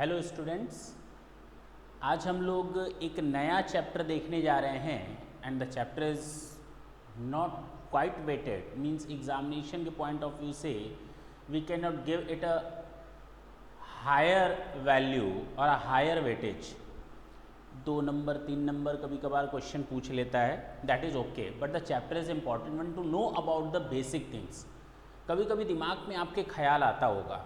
Hello students, आज हम लोग एक नया चैप्टर देखने जा रहे हैं and the chapter is not quite weighted, means examination के पॉइंट ऑफ व्यू से we can not give it a higher value और a higher weightage. 2 number 3 number कभी कभार क्वेश्चन पूछ लेता है, that is okay, but the chapter is important one to know about the basic things. कभी कभी दिमाग में आपके ख्याल आता होगा,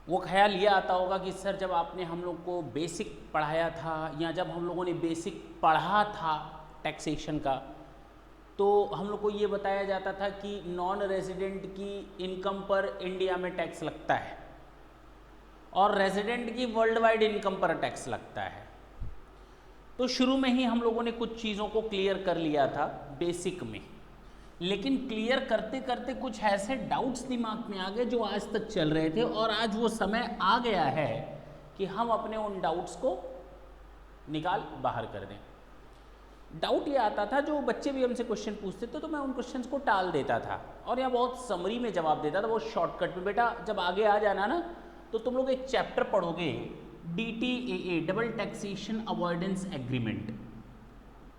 वो ख्याल ये आता होगा कि सर जब आपने हम लोग को बेसिक पढ़ाया था या जब हम लोगों ने बेसिक पढ़ा था टैक्सेशन का, तो हम लोग को ये बताया जाता था कि नॉन रेजिडेंट की इनकम पर इंडिया में टैक्स लगता है और रेजिडेंट की वर्ल्ड वाइड इनकम पर टैक्स लगता है। तो शुरू में ही हम लोगों ने कुछ चीज़ों को क्लियर कर लिया था बेसिक में, लेकिन क्लियर करते करते कुछ ऐसे डाउट्स दिमाग में आ गए जो आज तक चल रहे थे, और आज वो समय आ गया है कि हम अपने उन डाउट्स को निकाल बाहर कर दें। डाउट ये आता था, जो बच्चे भी हमसे क्वेश्चन पूछते थे तो मैं उन क्वेश्चंस को टाल देता था और यहाँ बहुत समरी में जवाब देता था, बहुत शॉर्टकट में। बेटा जब आगे आ जाना ना तो तुम लोग एक चैप्टर पढ़ोगे, DTAA, double taxation avoidance agreement.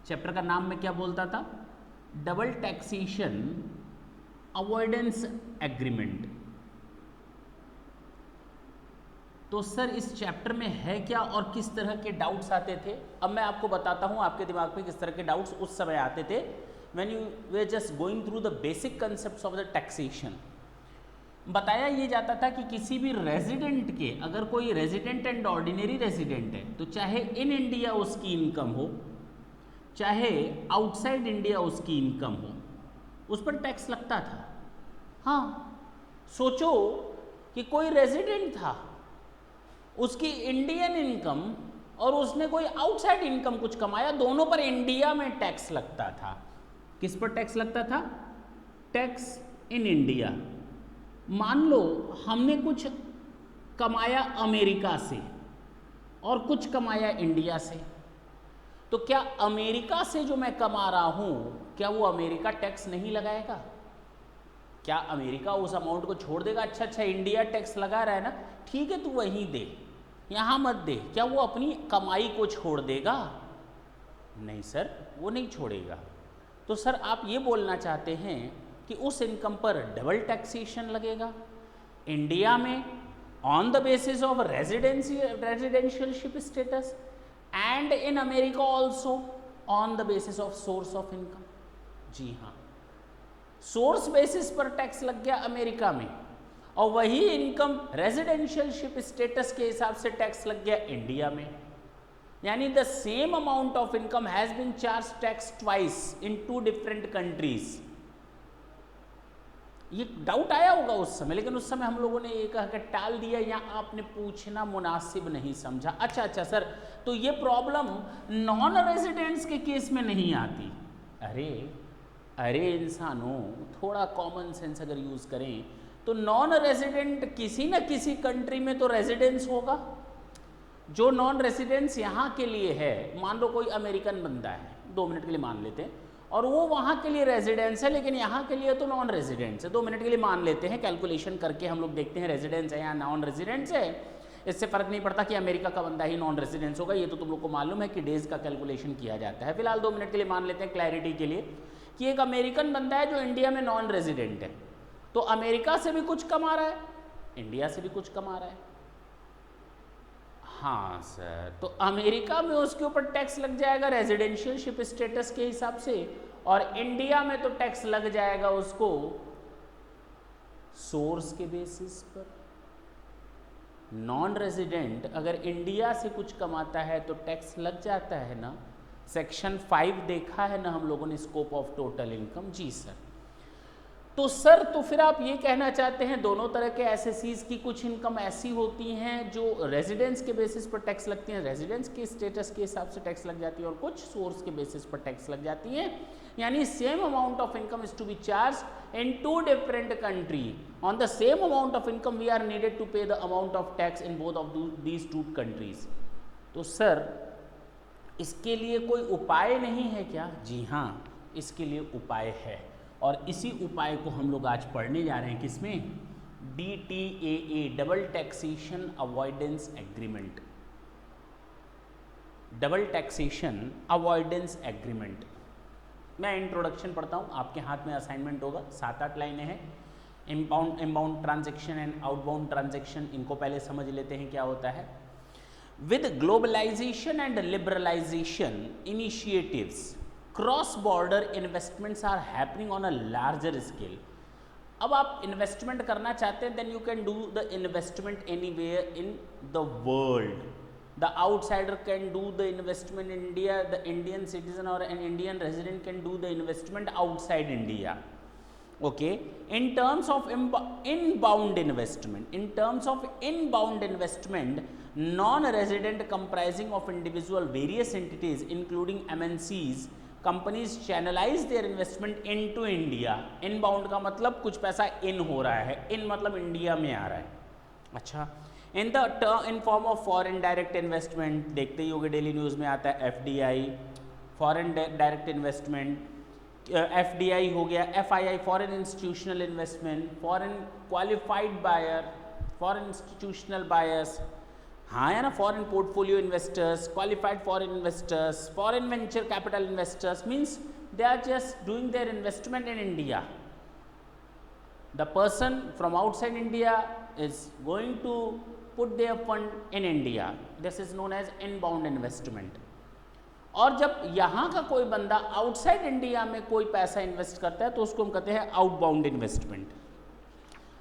Chapter का नाम मैं क्या बोलता था? Double taxation avoidance agreement. तो सर इस चैप्टर में है क्या और किस तरह के डाउट्स आते थे? अब मैं आपको बताता हूं आपके दिमाग में किस तरह के डाउट्स उस समय आते थे when you way just going through the basic concepts of the taxation. बताया ये जाता था कि किसी भी रेजिडेंट के, अगर कोई रेजिडेंट एंड ऑर्डिनरी रेजिडेंट है, तो चाहे इन इंडिया उसकी इनकम हो चाहे आउटसाइड इंडिया उसकी इनकम हो, उस पर टैक्स लगता था। हाँ, सोचो कि कोई रेजिडेंट था, उसकी इंडियन इनकम और उसने कोई आउटसाइड इनकम कुछ कमाया, दोनों पर इंडिया में टैक्स लगता था। किस पर टैक्स लगता था? Tax in India. मान लो हमने कुछ कमाया अमेरिका से और कुछ कमाया इंडिया से, तो क्या अमेरिका से जो मैं कमा रहा हूं, क्या वो अमेरिका टैक्स नहीं लगाएगा? क्या अमेरिका उस अमाउंट को छोड़ देगा? अच्छा इंडिया टैक्स लगा रहा है ना, ठीक है तू वहीं दे, यहां मत दे। क्या वो अपनी कमाई को छोड़ देगा? नहीं सर, वो नहीं छोड़ेगा। तो सर आप ये बोलना चाहते हैं कि उस इनकम पर डबल टैक्सेशन लगेगा, इंडिया में on the basis of residentialship status and in America also on the basis of source of income. जी हाँ, सोर्स बेसिस पर टैक्स लग गया अमेरिका में, और वही इनकम रेजिडेंशियलशिप स्टेटस के हिसाब से टैक्स लग गया इंडिया में। यानी the same amount of income has been charge tax twice in 2 different countries. ये डाउट आया होगा उस समय, लेकिन उस समय हम लोगों ने ये कहकर टाल दिया या आपने पूछना मुनासिब नहीं समझा। अच्छा सर, तो ये प्रॉब्लम नॉन रेजिडेंट्स के केस में नहीं आती। अरे इंसानों, थोड़ा कॉमन सेंस अगर यूज करें तो नॉन रेजिडेंट किसी न किसी कंट्री में तो रेजिडेंस होगा। जो नॉन रेजिडेंस यहाँ के लिए है, मान लो कोई अमेरिकन बंदा है, 2 मिनट के लिए मान लेते हैं, और वो वहाँ के लिए रेजिडेंस है लेकिन यहाँ के लिए तो नॉन रेजिडेंस है। 2 मिनट के लिए मान लेते हैं, कैलकुलेशन करके हम लोग देखते हैं रेजिडेंस है या नॉन रेजिडेंस है। इससे फ़र्क नहीं पड़ता कि अमेरिका का बंदा ही नॉन रेजिडेंस होगा, ये तो तुम लोग को मालूम है कि डेज का कैलकुलेशन किया जाता है। फिलहाल 2 मिनट के लिए मान लेते हैं क्लैरिटी के लिए कि एक अमेरिकन बंदा है जो इंडिया में नॉन रेजिडेंट है, तो अमेरिका से भी कुछ कमा रहा है, इंडिया से भी कुछ कमा रहा है। हाँ सर, तो अमेरिका में उसके ऊपर टैक्स लग जाएगा रेजिडेंशियलशिप स्टेटस के हिसाब से, और इंडिया में तो टैक्स लग जाएगा उसको सोर्स के बेसिस पर। नॉन रेजिडेंट अगर इंडिया से कुछ कमाता है तो टैक्स लग जाता है ना। सेक्शन 5 देखा है ना हम लोगों ने, स्कोप ऑफ टोटल इनकम। जी सर। तो सर तो फिर आप ये कहना चाहते हैं दोनों तरह के एसएससीज की कुछ इनकम ऐसी होती हैं जो रेजिडेंस के बेसिस पर टैक्स लगती हैं, रेजिडेंस के स्टेटस के हिसाब से टैक्स लग जाती है, और कुछ सोर्स के बेसिस पर टैक्स लग जाती है। यानी same amount of income is to be charge in 2 different country. On the same amount of income we are needed to pay the amount of tax in both of these 2 countries. तो sir इसके लिए कोई उपाय नहीं है क्या? जी हाँ, इसके लिए उपाय है, और इसी उपाय को हम लोग आज पढ़ने जा रहे हैं। किसमें? DTAA, double taxation avoidance agreement, double taxation avoidance agreement. मैं इंट्रोडक्शन पढ़ता हूँ, आपके हाथ में असाइनमेंट होगा, 7-8 लाइनें हैं। Inbound transaction and outbound transaction, इनको पहले समझ लेते हैं क्या होता है। With globalisation and liberalisation initiatives, cross border investments are happening on a larger scale. अब आप इन्वेस्टमेंट करना चाहते हैं, then you can do the investment anywhere in the world. The outsider can do the investment in India, the Indian citizen or an Indian resident can do the investment outside India. Okay, in terms of inbound investment, non-resident comprising of individual various entities including MNCs companies channelize their investment into India. Inbound का मतलब कुछ पैसा in हो रहा है, in मतलब India में आ रहा है। अच्छा, in form of foreign direct investment, देखते ही होंगे डेली न्यूज़ में आता है FDI, foreign direct investment, FDI हो गया, FII foreign institutional investment, foreign qualified buyer, foreign institutional buyers, हाँ है ना, foreign portfolio investors, qualified foreign investors, foreign venture capital investors, means they are just doing their investment in India. The person from outside India is going to put their fund in India. This is known as inbound investment. और जब यहाँ का कोई बंदा outside India में कोई पैसा invest करता है तो उसको हम कहते हैं आउटबाउंड इन्वेस्टमेंट।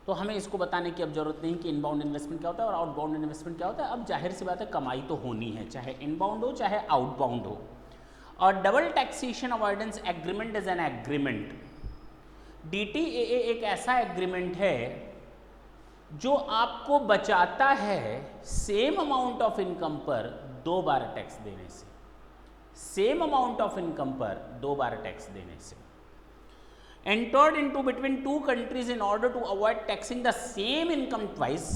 तो हमें इसको बताने की अब जरूरत नहीं कि इनबाउंड इन्वेस्टमेंट क्या होता है और आउटबाउंड इन्वेस्टमेंट क्या होता है। अब जाहिर सी बात है, कमाई तो होनी है, चाहे इनबाउंड हो चाहे आउटबाउंड हो। और double taxation avoidance agreement is an agreement. DTAA एक ऐसा एग्रीमेंट है जो आपको बचाता है सेम अमाउंट ऑफ इनकम पर 2 बार टैक्स देने से, सेम अमाउंट ऑफ इनकम पर 2 बार टैक्स देने से। Entered into between 2 countries in order to avoid taxing the same income twice.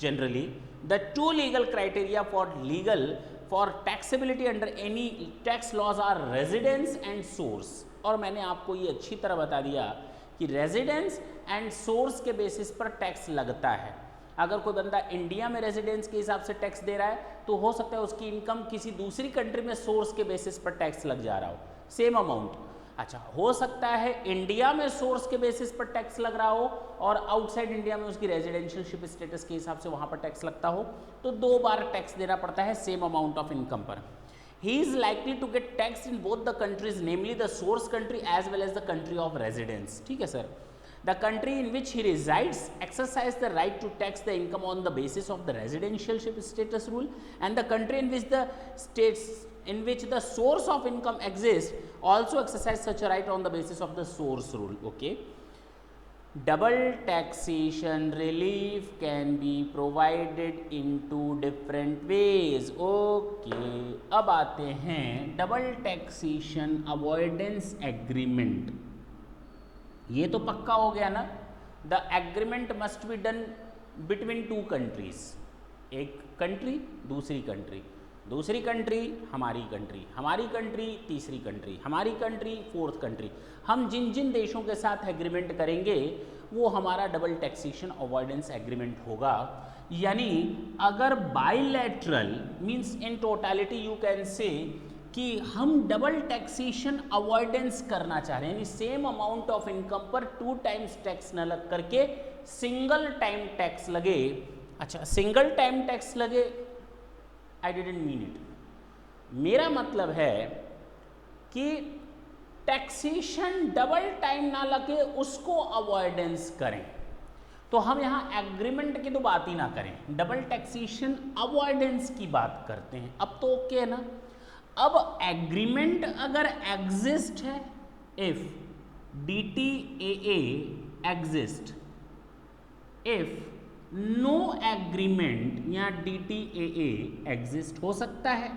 Generally the 2 legal criteria for taxability under any tax laws are residence and source. और मैंने आपको ये अच्छी तरह बता दिया कि रेजिडेंस एंड सोर्स के बेसिस पर टैक्स लगता है। अगर कोई बंदा इंडिया में रेजिडेंस के हिसाब से टैक्स दे रहा है तो हो सकता है उसकी इनकम किसी दूसरी कंट्री में सोर्स के बेसिस पर टैक्स लग जा रहा हो, सेम अमाउंट। अच्छा, हो सकता है इंडिया में सोर्स के बेसिस पर टैक्स लग रहा हो और आउटसाइड इंडिया में उसकी रेजिडेंशियलशिप स्टेटस के हिसाब से वहाँ पर टैक्स लगता हो, तो 2 बार टैक्स देना पड़ता है सेम अमाउंट ऑफ इनकम पर। He is likely to get taxed in both the countries, namely the source country as well as the country of residence. ठीक है sir. The country in which he resides exercise the right to tax the income on the basis of the residentialship status rule, and the country in which the states in which the source of income exists also exercise such a right on the basis of the source rule. Okay. Double taxation relief can be provided in 2 different ways. Okay, अब आते हैं double taxation avoidance agreement. ये तो पक्का हो गया ना, the agreement must be done between 2 countries. एक कंट्री दूसरी कंट्री, दूसरी कंट्री हमारी कंट्री, हमारी कंट्री तीसरी कंट्री, हमारी कंट्री 4th कंट्री। हम जिन जिन देशों के साथ एग्रीमेंट करेंगे वो हमारा डबल टैक्सेशन अवॉइडेंस एग्रीमेंट होगा। यानी अगर bilateral means in totality you can say कि हम डबल टैक्सेशन अवॉइडेंस करना चाह रहे हैं, यानी सेम अमाउंट ऑफ इनकम पर 2 टाइम्स टैक्स न लग करके सिंगल टाइम टैक्स लगे। अच्छा, सिंगल टाइम टैक्स लगे, आई डिडंट मीन इट। मेरा मतलब है कि टैक्सेशन डबल टाइम ना लगे उसको अवॉइडेंस करें। तो हम यहाँ एग्रीमेंट की तो बात ही ना करें, डबल टैक्सेशन अवॉइडेंस की बात करते हैं। अब तो ओके है ना। अब एग्रीमेंट अगर एग्जिस्ट है, if DTAA exist, if no agreement या DTAA एग्जिस्ट, हो सकता है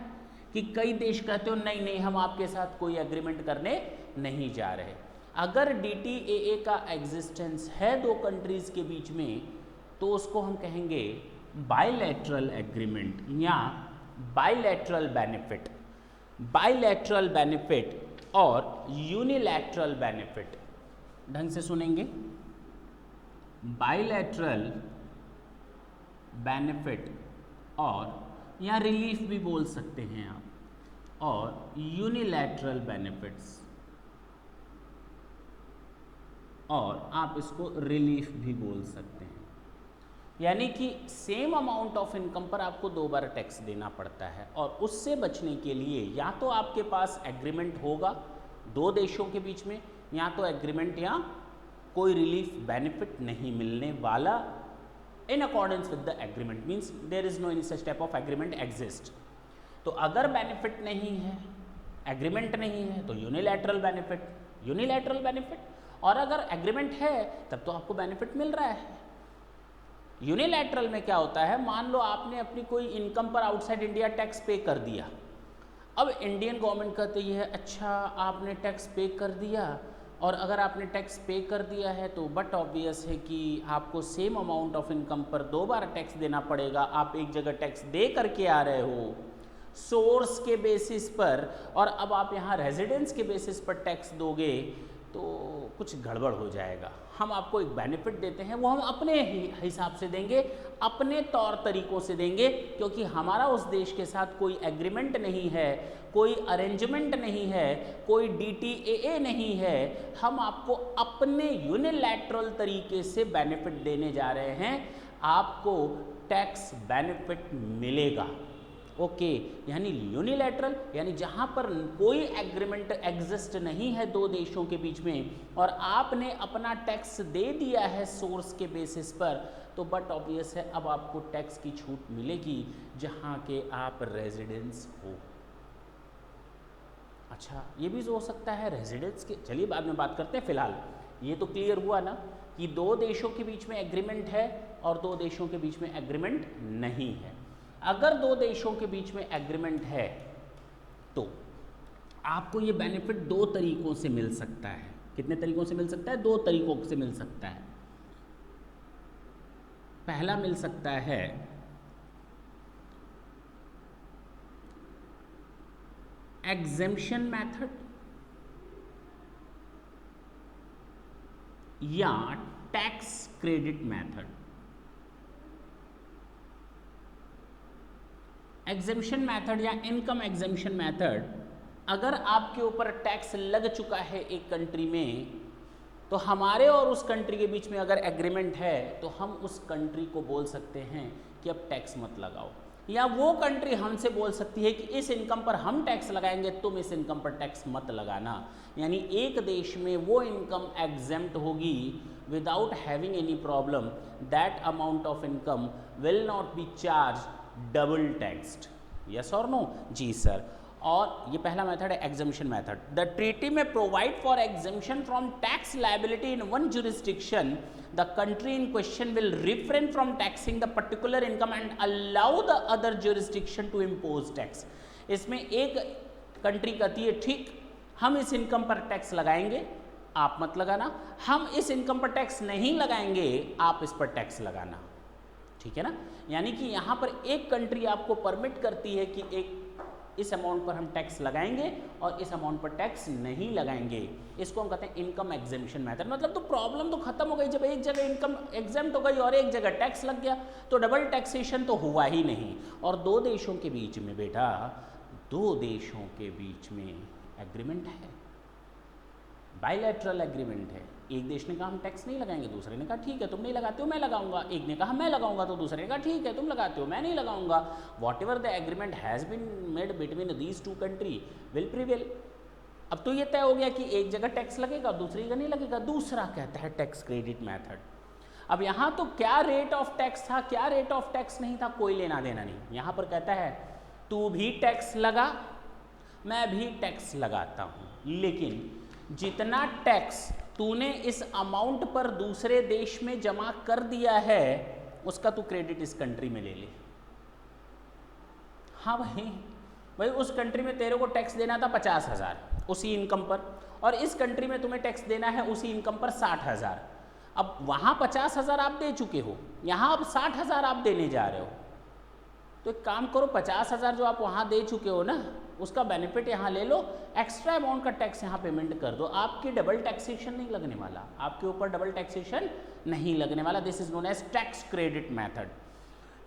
कि कई देश कहते हो नहीं नहीं हम आपके साथ कोई एग्रीमेंट करने नहीं जा रहे। अगर DTAA का एग्जिस्टेंस है 2 कंट्रीज के बीच में तो उसको हम कहेंगे बायलैटरल एग्रीमेंट या बायलैटरल बेनिफिट, बायलैटरल बेनिफिट और यूनिलैटरल बेनिफिट। ढंग से सुनेंगे, बाइलैटरल बेनिफिट और या रिलीफ भी बोल सकते हैं आप, और यूनिलैटरल बेनिफिट्स, और आप इसको रिलीफ भी बोल सकते हैं। यानी कि सेम अमाउंट ऑफ इनकम पर आपको 2 बार टैक्स देना पड़ता है, और उससे बचने के लिए या तो आपके पास एग्रीमेंट होगा 2 देशों के बीच में, या तो एग्रीमेंट या कोई रिलीफ बेनिफिट नहीं मिलने वाला in accordance with the agreement, means there is no any such type of agreement exist. तो अगर बेनिफिट नहीं है, एग्रीमेंट नहीं है, तो यूनिलैटरल बेनिफिट, और अगर एग्रीमेंट है तब तो आपको बेनिफिट मिल रहा है। यूनिलैटरल में क्या होता है, मान लो आपने अपनी कोई इनकम पर आउटसाइड इंडिया टैक्स पे कर दिया, अब इंडियन गवर्नमेंट कहती है अच्छा आपने टैक्स पे कर दिया, और अगर आपने टैक्स पे कर दिया है तो बट ऑब्वियस है कि आपको सेम अमाउंट ऑफ इनकम पर 2 बार टैक्स देना पड़ेगा। आप एक जगह टैक्स दे करके आ रहे हो सोर्स के बेसिस पर, और अब आप यहाँ रेजिडेंस के बेसिस पर टैक्स दोगे तो कुछ गड़बड़ हो जाएगा। हम आपको एक बेनिफिट देते हैं, वो हम अपने हिसाब से देंगे, अपने तौर तरीकों से देंगे, क्योंकि हमारा उस देश के साथ कोई एग्रीमेंट नहीं है, कोई अरेंजमेंट नहीं है, कोई DTAA नहीं है। हम आपको अपने यूनिलैटरल तरीके से बेनिफिट देने जा रहे हैं, आपको टैक्स बेनिफिट मिलेगा। ओके, यानी यूनिलैटरल यानी जहां पर कोई एग्रीमेंट एग्जिस्ट नहीं है 2 देशों के बीच में, और आपने अपना टैक्स दे दिया है सोर्स के बेसिस पर, तो बट ऑब्वियस है अब आपको टैक्स की छूट मिलेगी जहां के आप रेजिडेंस हो। अच्छा, ये भी हो सकता है रेजिडेंस के, चलिए बाद में बात करते हैं। फिलहाल ये तो क्लियर हुआ ना कि 2 देशों के बीच में एग्रीमेंट है और 2 देशों के बीच में एग्रीमेंट नहीं है। अगर 2 देशों के बीच में एग्रीमेंट है तो आपको ये बेनिफिट 2 तरीकों से मिल सकता है। कितने तरीकों से मिल सकता है? 2 तरीकों से मिल सकता है। पहला मिल सकता है एग्जेम्पशन मेथड या tax credit method. Exemption method या इनकम एग्जेम्पशन मेथड, अगर आपके ऊपर टैक्स लग चुका है एक कंट्री में, तो हमारे और उस कंट्री के बीच में अगर एग्रीमेंट है तो हम उस कंट्री को बोल सकते हैं कि अब टैक्स मत लगाओ, या वो कंट्री हमसे बोल सकती है कि इस इनकम पर हम टैक्स लगाएंगे, तुम इस इनकम पर टैक्स मत लगाना। यानी एक देश में वो इनकम एग्जेम्प्ट होगी without having any problem, that amount of income will not be charge double taxed. Yes और नो? जी सर। और ये पहला मेथड है एग्जेम्पशन मेथड। द ट्रीटी में provide for exemption from tax liability in one jurisdiction, the country in question will refrain from taxing the particular income and allow the other jurisdiction to impose tax. इसमें एक country कहती है ठीक, हम इस income पर tax लगाएंगे, आप मत लगाना, हम इस इनकम पर टैक्स नहीं लगाएंगे, आप इस पर टैक्स लगाना। ठीक है ना? यानी कि यहाँ पर एक कंट्री आपको परमिट करती है कि एक इस अमाउंट पर हम टैक्स लगाएंगे और इस अमाउंट पर टैक्स नहीं लगाएंगे। इसको हम कहते हैं इनकम एग्जेम्पशन मेथड। मतलब तो प्रॉब्लम तो खत्म हो गई, जब एक जगह इनकम एग्जेम्प्ट हो गई और एक जगह टैक्स लग गया तो डबल टैक्सेशन तो हुआ ही नहीं। और 2 देशों के बीच में बेटा, 2 देशों के बीच में एग्रीमेंट है, बायलैटरल एग्रीमेंट है। एक देश ने कहा हम टैक्स नहीं लगाएंगे, दूसरे ने कहा ठीक है तुम नहीं लगाते हो मैं लगाऊंगा। एक ने कहा मैं लगाऊंगा तो दूसरे ने कहा ठीक है तुम लगाते हो मैं नहीं लगाऊंगा। Whatever the agreement has been made between these 2 country will prevail. अब तो ये तय हो गया कि एक जगह टैक्स लगेगा दूसरी जगह नहीं लगेगा। दूसरा कहता है टैक्स क्रेडिट मेथड। अब यहाँ तो क्या रेट ऑफ टैक्स था क्या रेट ऑफ टैक्स नहीं था कोई लेना देना नहीं। यहाँ पर कहता है तू भी टैक्स लगा मैं भी टैक्स लगाता हूँ, लेकिन जितना टैक्स तूने इस अमाउंट पर दूसरे देश में जमा कर दिया है उसका तू क्रेडिट इस कंट्री में ले ले। हाँ भाई उस कंट्री में तेरे को टैक्स देना था 50,000 उसी इनकम पर, और इस कंट्री में तुम्हें टैक्स देना है उसी इनकम पर 60,000। अब वहाँ 50,000 आप दे चुके हो, यहाँ अब 60,000 आप देने जा रहे हो। तो एक काम करो 50,000 जो आप वहाँ दे चुके हो ना उसका बेनिफिट यहाँ ले लो, एक्स्ट्रा अमाउंट का टैक्स यहाँ पेमेंट कर दो, आपकी डबल टैक्सेशन नहीं लगने वाला, आपके ऊपर डबल टैक्सेशन नहीं लगने वाला। This is known as tax credit method.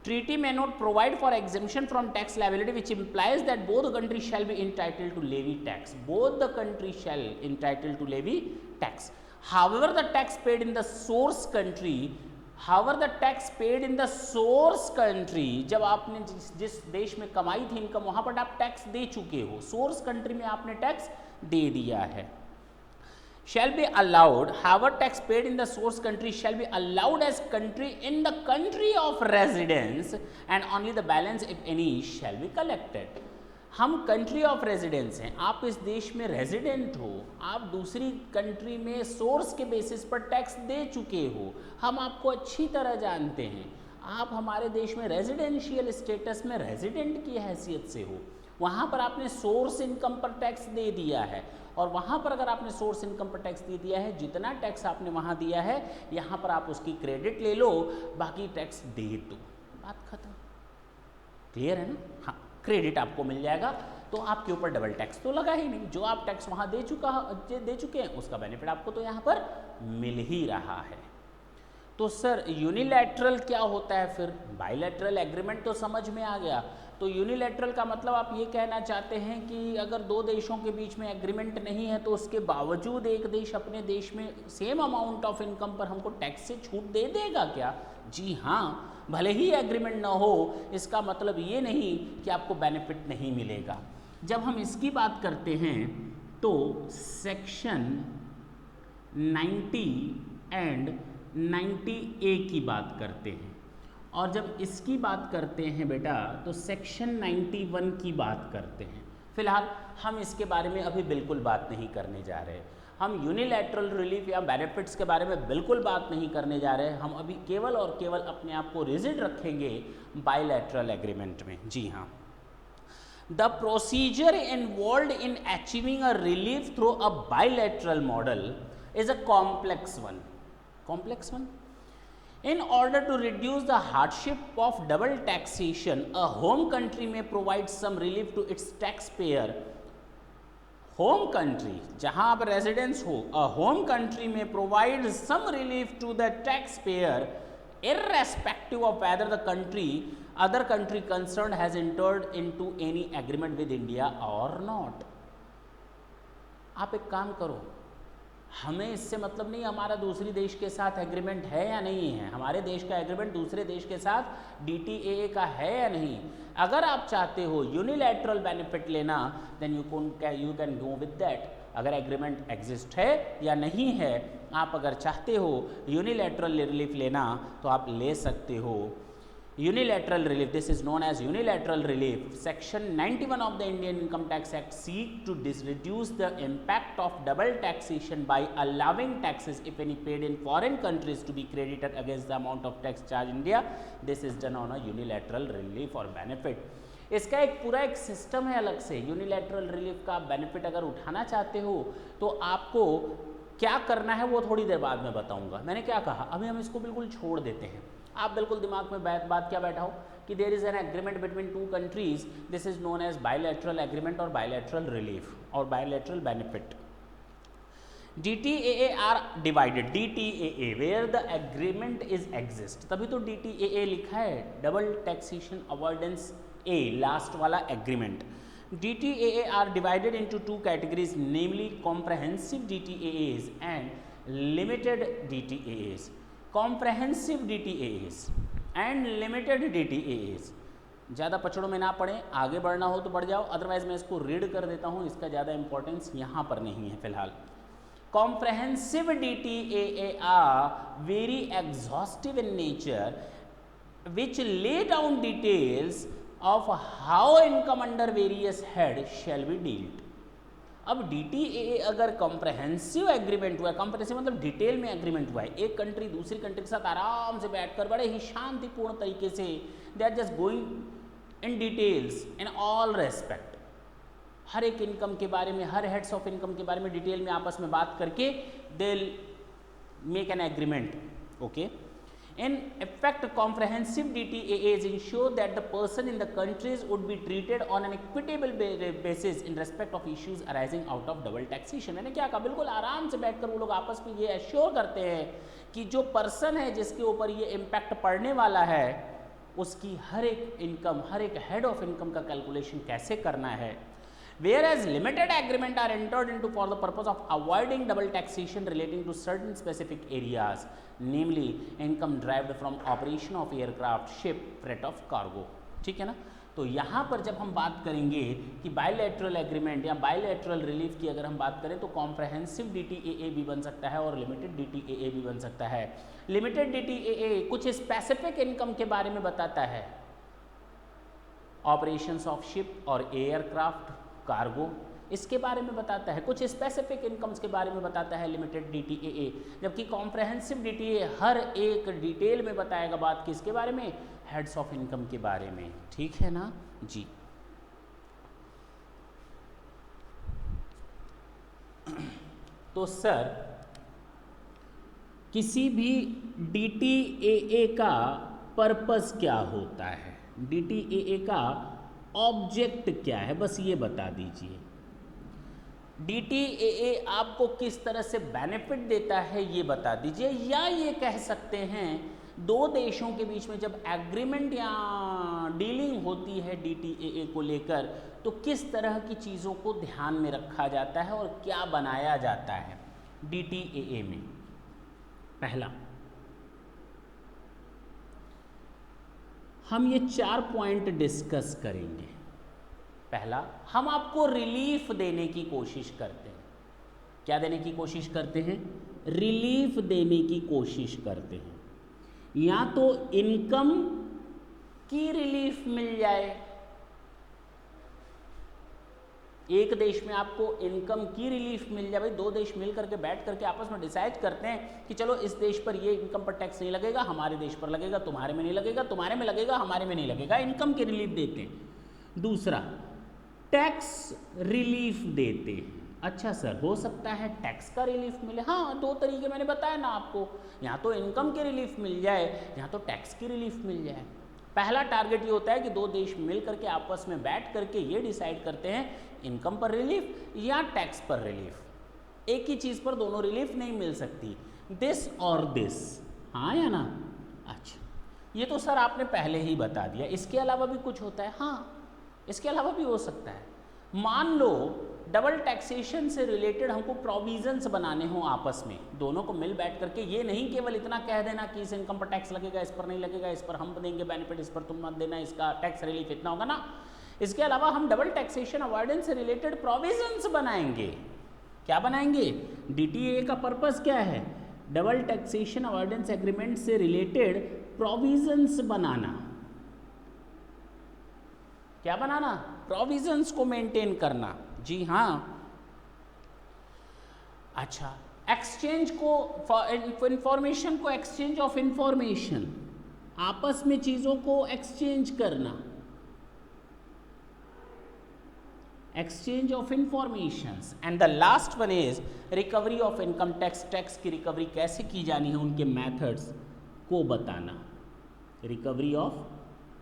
Treaty may not provide for exemption from tax liability, which implies that both the countries shall be entitled to levy tax. Both the countries shall entitled to levy tax. However, the tax paid in the source country, जब आपने जिस देश में कमाई थी income, वहां पर आप टैक्स दे चुके हो, सोर्स कंट्री में आपने टैक्स दे दिया है। Shall be allowed, however tax paid in the source country shall be allowed as country in the country of residence, and only the balance if any shall be collected. हम country of residence हैं, आप इस देश में resident हो, आप दूसरी country में सोर्स के बेसिस पर टैक्स दे चुके हो, हम आपको अच्छी तरह जानते हैं, आप हमारे देश में रेजिडेंशियल स्टेटस में रेजिडेंट की हैसियत से हो, वहाँ पर आपने सोर्स इनकम पर टैक्स दे दिया है, और वहाँ पर अगर आपने सोर्स इनकम पर टैक्स दे दिया है, जितना टैक्स आपने वहाँ दिया है यहाँ पर आप उसकी क्रेडिट ले लो, बाकी टैक्स दे दो, बात खत्म। क्लियर है ना? हाँ, क्रेडिट आपको मिल जाएगा, तो आपके ऊपर डबल टैक्स तो लगा ही नहीं, जो आप टैक्स वहाँ दे चुके हैं उसका बेनिफिट आपको तो यहाँ पर मिल ही रहा है। तो सर यूनिलैटरल क्या होता है फिर? बायलैटरल एग्रीमेंट तो समझ में आ गया। तो यूनिलैटरल का मतलब आप ये कहना चाहते हैं कि अगर दो देशों के बीच में एग्रीमेंट नहीं है तो उसके बावजूद एक देश अपने देश में सेम अमाउंट ऑफ इनकम पर हमको टैक्स से छूट दे देगा क्या? जी हाँ, भले ही एग्रीमेंट ना हो, इसका मतलब ये नहीं कि आपको बेनिफिट नहीं मिलेगा। जब हम इसकी बात करते हैं तो सेक्शन 90 एंड 90A की बात करते हैं, और जब इसकी बात करते हैं बेटा तो सेक्शन 91 की बात करते हैं। फिलहाल हम इसके बारे में अभी बिल्कुल बात नहीं करने जा रहे, हम यूनिलैटरल रिलीफ या बेनिफिट्स के बारे में बिल्कुल बात नहीं करने जा रहे, हम अभी केवल और केवल अपने आप को रिजिड रखेंगे बायलैटरल एग्रीमेंट में। जी हाँ, the procedure involved in achieving a relief through a bilateral model is a complex one. In order to reduce the hardship of double taxation, a home country may provide some relief to its taxpayer. Home country, जहाँ आप residence हो, a home country may provide some relief to the taxpayer, irrespective of whether the other country concerned has entered into any agreement with India or not. आप एक काम करो, हमें इससे मतलब नहीं हमारा दूसरी देश के साथ एग्रीमेंट है या नहीं है, हमारे देश का एग्रीमेंट दूसरे देश के साथ DTAA का है या नहीं। अगर आप चाहते हो यूनिलैटरल बेनिफिट लेना, then you can go with that. अगर एग्रीमेंट एग्जिस्ट है या नहीं है, आप अगर चाहते हो यूनिलैटरल रिलीफ लेना तो आप ले सकते हो। Unilateral relief, this is known as unilateral relief. Section 91 of the Indian Income Tax Act seek to reduce the impact of double taxation by allowing taxes, if any, paid in foreign countries to be credited against the amount of tax charged in India. This is done on a unilateral relief or benefit. इसका एक पूरा एक system है अलग से। Unilateral relief का benefit अगर उठाना चाहते हो तो आपको क्या करना है वो थोड़ी देर बाद में बताऊंगा। मैंने क्या कहा, अभी हम इसको बिल्कुल छोड़ देते हैं। आप बिल्कुल दिमाग में बात क्या बैठा हो कि there is an agreement between two countries, this is known as bilateral agreement और बायलैटरल रिलीफ और bilateral benefit. DTAA are divided, DTAA where the agreement is exist, तभी तो DTAA लिखा है, double taxation avoidance A, last वाला agreement. DTAA are divided into two categories, namely comprehensive DTAAs and limited DTAAs। Comprehensive DTAAs and limited DTAAs, ज़्यादा पचड़ों में ना पड़े, आगे बढ़ना हो तो बढ़ जाओ, अदरवाइज मैं इसको रीड कर देता हूँ, इसका ज़्यादा इंपॉर्टेंस यहाँ पर नहीं है फिलहाल। Comprehensive DTAA are very exhaustive in nature which lay down details of how income under various head shall be dealed. अब DTAA अगर कॉम्प्रहेंसिव एग्रीमेंट हुआ है, कॉम्प्रहेंसिव मतलब डिटेल में एग्रीमेंट हुआ है, एक कंट्री दूसरी कंट्री के साथ आराम से बैठकर बड़े ही शांतिपूर्ण तरीके से they are just going in details in all respect, हर एक इनकम के बारे में, हर हेड्स ऑफ इनकम के बारे में डिटेल में आपस में बात करके they make an agreement. Okay, In effect, comprehensive DTAAs ensure that the person in the countries would be treated on an equitable basis in respect of issues arising out of double taxation. मैंने क्या कहा, बिल्कुल आराम से बैठकर वो लोग आपस में ये एश्योर करते हैं कि जो पर्सन है जिसके ऊपर ये इम्पैक्ट पड़ने वाला है उसकी हर एक इनकम, हर एक हेड ऑफ इनकम का कैलकुलेशन कैसे करना है. Whereas limited agreement are entered into for the purpose of avoiding double taxation relating to certain specific areas, namely income derived from operation of aircraft, ship, freight of cargo. ठीक है ना. तो यहाँ पर जब हम बात करेंगे कि बायलैटरल एग्रीमेंट या बायलैटरल रिलीफ की अगर हम बात करें तो कॉम्प्रहेंसिव DTAA भी बन सकता है और लिमिटेड DTAA भी बन सकता है. लिमिटेड DTAA कुछ स्पेसिफिक इनकम के बारे में बताता है, ऑपरेशंस ऑफ शिप और एयरक्राफ्ट, कार्गो, इसके बारे में बताता है, कुछ स्पेसिफिक इनकम्स के बारे में बताता है लिमिटेड DTAA. जबकि कॉम्प्रहेंसिव DTAA हर एक डिटेल में बताएगा बात किसके बारे में, हेड्स ऑफ इनकम के बारे में. ठीक है ना जी. तो सर किसी भी DTAA का पर्पस क्या होता है, DTAA का ऑब्जेक्ट क्या है, बस ये बता दीजिए. DTAA आपको किस तरह से बेनिफिट देता है ये बता दीजिए. या ये कह सकते हैं दो देशों के बीच में जब एग्रीमेंट या डीलिंग होती है DTAA को लेकर तो किस तरह की चीज़ों को ध्यान में रखा जाता है और क्या बनाया जाता है DTAA में. पहला, हम ये 4 पॉइंट डिस्कस करेंगे. पहला, हम आपको रिलीफ देने की कोशिश करते हैं. क्या देने की कोशिश करते हैं, रिलीफ देने की कोशिश करते हैं. या तो इनकम की रिलीफ मिल जाए, एक देश में आपको इनकम की रिलीफ मिल जाए. भाई दो देश मिल करके बैठ करके आपस में डिसाइड करते हैं कि चलो इस देश पर ये इनकम पर टैक्स नहीं लगेगा, हमारे देश पर लगेगा, तुम्हारे में नहीं लगेगा, तुम्हारे में लगेगा, हमारे में नहीं लगेगा. इनकम की रिलीफ देते हैं. दूसरा, टैक्स रिलीफ देते हैं. अच्छा सर, हो सकता है टैक्स का रिलीफ मिले. हाँ, दो तरीके मैंने बताया ना आपको, यहाँ तो इनकम की रिलीफ मिल जाए, यहाँ तो टैक्स की रिलीफ मिल जाए. पहला टारगेट ये होता है कि दो देश मिल करके आपस में बैठ करके ये डिसाइड करते हैं इनकम पर रिलीफ या टैक्स पर रिलीफ. एक ही चीज़ पर दोनों रिलीफ नहीं मिल सकती, दिस और दिस. हाँ या ना. अच्छा, ये तो सर आपने पहले ही बता दिया. इसके अलावा भी कुछ होता है. हाँ, इसके अलावा भी हो सकता है. मान लो डबल टैक्सेशन से रिलेटेड हमको प्रोविजंस बनाने हों आपस में, दोनों को मिल बैठ करके. ये नहीं केवल इतना कह देना कि इस इनकम पर टैक्स लगेगा, इस पर नहीं लगेगा, इस पर हम देंगे बेनिफिट, इस पर तुम मत देना, इसका टैक्स रिलीफ इतना होगा ना. इसके अलावा हम डबल टैक्सेशन अवॉइडेंस से रिलेटेड प्रोविजंस बनाएंगे. क्या बनाएंगे, DTAA का पर्पस क्या है, डबल टैक्सेशन अवॉइडेंस एग्रीमेंट से रिलेटेड प्रोविजंस बनाना. क्या बनाना, प्रोविजंस को मेंटेन करना. जी हाँ. अच्छा, एक्सचेंज को इंफॉर्मेशन को, एक्सचेंज ऑफ इंफॉर्मेशन, आपस में चीजों को एक्सचेंज करना, exchange of informations. And the last one is recovery of income tax. Tax की रिकवरी कैसे की जानी है, उनके मेथड्स को बताना. Recovery of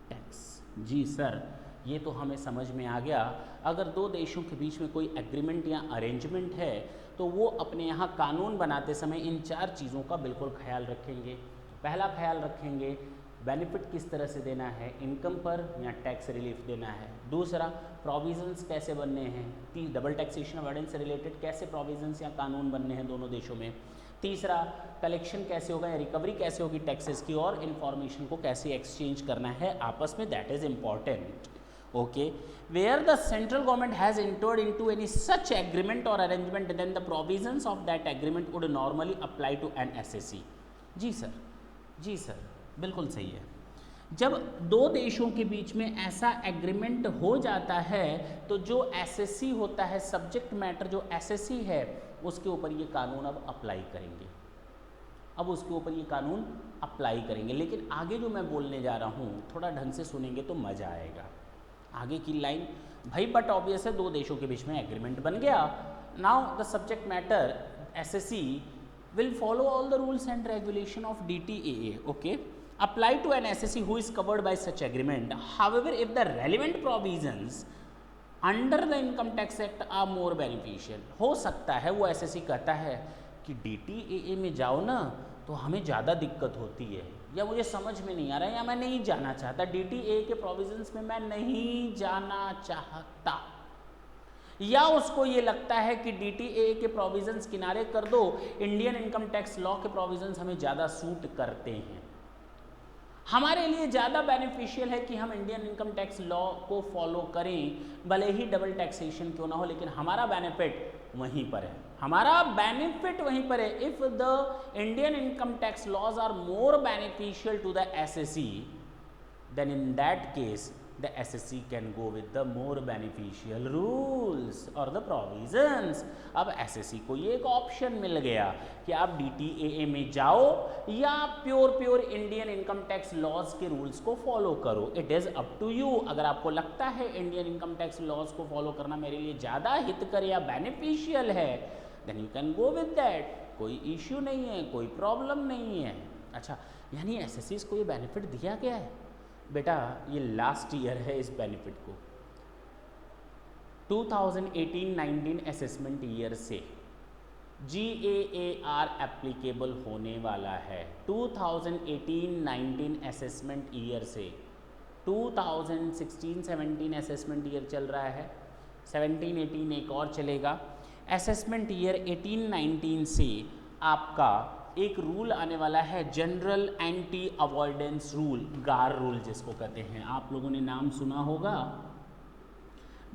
tax. जी सर, ये तो हमें समझ में आ गया. अगर दो देशों के बीच में कोई एग्रीमेंट या अरेंजमेंट है तो वो अपने यहाँ कानून बनाते समय इन 4 चीज़ों का बिल्कुल ख्याल रखेंगे. पहला ख्याल रखेंगे बेनिफिट किस तरह से देना है, इनकम पर या टैक्स रिलीफ देना है. दूसरा, प्रोविजंस कैसे बनने हैं, डबल टैक्सेशन अवॉइडेंस से रिलेटेड कैसे प्रोविजंस या कानून बनने हैं दोनों देशों में. तीसरा, कलेक्शन कैसे होगा या रिकवरी कैसे होगी टैक्सेस की, और इन्फॉर्मेशन को कैसे एक्सचेंज करना है आपस में, that is important. Okay, where the central government has entered into any such agreement or arrangement, then the provisions of that agreement would normally apply to an SSE. जी sir, जी sir, बिल्कुल सही है. जब दो देशों के बीच में ऐसा एग्रीमेंट हो जाता है तो जो SSE होता है, सब्जेक्ट मैटर जो SSE है, उसके ऊपर ये कानून अब अप्लाई करेंगे. अब उसके ऊपर ये कानून अप्लाई करेंगे. लेकिन आगे जो मैं बोलने जा रहा हूँ थोड़ा ढंग से सुनेंगे तो मज़ा आएगा. आगे की लाइन, भाई बट ऑब्वियस है दो देशों के बीच में एग्रीमेंट बन गया. Now the subject matter SSE will follow all the rules and regulation of DTAA, okay, apply to an SSC who is covered by such agreement. However, if the relevant provisions under the income tax act are more beneficial, हो सकता है वो SSC कहता है कि DTAA में जाओ ना तो हमें ज़्यादा दिक्कत होती है, या मुझे समझ में नहीं आ रहा है, या मैं नहीं जाना चाहता, DTAA के प्रोविजंस में मैं नहीं जाना चाहता, या उसको ये लगता है कि DTAA के प्रोविजंस किनारे कर दो, इंडियन इनकम टैक्स लॉ के प्रोविजंस हमें ज़्यादा सूट करते हैं, हमारे लिए ज़्यादा बेनिफिशियल है कि हम इंडियन इनकम टैक्स लॉ को फॉलो करें, भले ही डबल टैक्सेशन क्यों ना हो, लेकिन हमारा बेनिफिट वहीं पर है, हमारा बेनिफिट वहीं पर है। If the Indian income tax laws are more beneficial to the SSC, then in that case the SSC can go with the more beneficial rules or the provisions। अब SSC को ये एक ऑप्शन मिल गया कि आप DTAA में जाओ या pure Indian income tax laws के रूल्स को फॉलो करो, it is up to you. अगर आपको लगता है इंडियन इनकम टैक्स लॉज को फॉलो करना मेरे लिए ज़्यादा हितकर या बेनिफिशियल है, then you can go with that, कोई इश्यू नहीं है, कोई प्रॉब्लम नहीं है। अच्छा, यानी SSC को ये बेनिफिट दिया गया है बेटा, ये लास्ट ईयर है इस बेनिफिट को, 2018-19 असेसमेंट ईयर से GAAR एप्लीकेबल होने वाला है, 2018-19 असेसमेंट ईयर से 2016-17 असेसमेंट ईयर चल रहा है, 17-18 एक और चलेगा, असेसमेंट ईयर 18-19 से आपका एक रूल आने वाला है, जनरल एंटी अवॉइडेंस रूल, गार रूल जिसको कहते हैं, आप लोगों ने नाम सुना होगा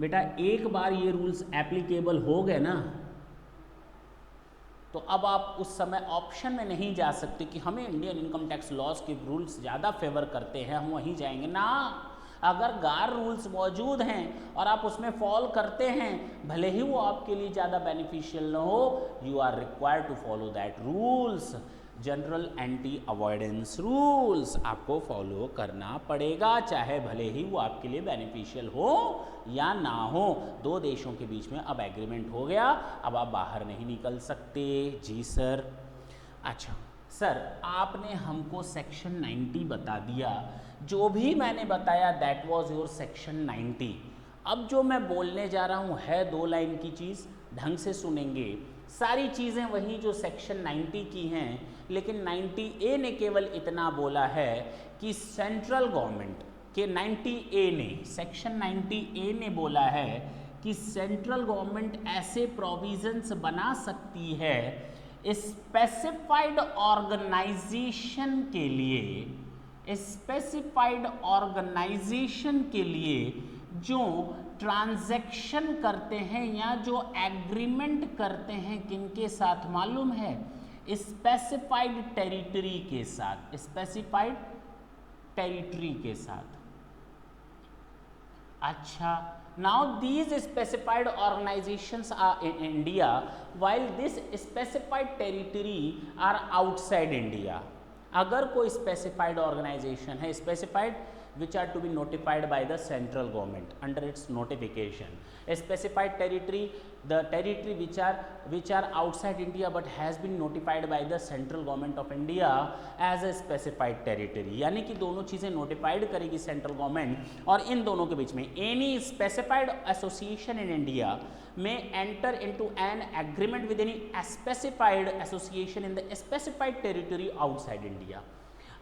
बेटा। एक बार ये रूल्स एप्लीकेबल हो गए ना तो अब आप उस समय ऑप्शन में नहीं जा सकते कि हमें इंडियन इनकम टैक्स लॉज के रूल्स ज़्यादा फेवर करते हैं, हम वहीं जाएंगे ना। अगर गार रूल्स मौजूद हैं और आप उसमें फॉलो करते हैं, भले ही वो आपके लिए ज़्यादा बेनिफिशियल ना हो, you are required to follow that rules, general anti avoidance rules आपको फॉलो करना पड़ेगा, चाहे भले ही वो आपके लिए बेनिफिशियल हो या ना हो। दो देशों के बीच में अब एग्रीमेंट हो गया, अब आप बाहर नहीं निकल सकते। जी सर। अच्छा सर, आपने हमको सेक्शन 90 बता दिया, जो भी मैंने बताया दैट वाज योर सेक्शन 90। अब जो मैं बोलने जा रहा हूँ है 2 लाइन की चीज़, ढंग से सुनेंगे। सारी चीज़ें वही जो सेक्शन 90 की हैं, लेकिन 90A ने केवल इतना बोला है कि सेंट्रल गवर्नमेंट के 90A ने, सेक्शन 90A ने बोला है कि सेंट्रल गवर्नमेंट ऐसे प्रोविजंस बना सकती है स्पेसिफाइड ऑर्गेनाइजेशन के लिए, स्पेसिफाइड ऑर्गेनाइजेशन के लिए जो ट्रांजैक्शन करते हैं या जो एग्रीमेंट करते हैं, किनके साथ मालूम है? स्पेसिफाइड टेरिटरी के साथ, स्पेसिफाइड टेरिटरी के साथ। अच्छा, now these specified organizations are in India while this specified territory are outside India। अगर कोई specified organization है, specified which are to be notified by the central government under its notification, a specified territory, the territory which are outside India but has been notified by the central government of India as a specified territory, यानी कि दोनों चीज़ें notified करेगी central government, और इन दोनों के बीच में any specified association in India में enter into an agreement with any specified association in the specified territory outside India.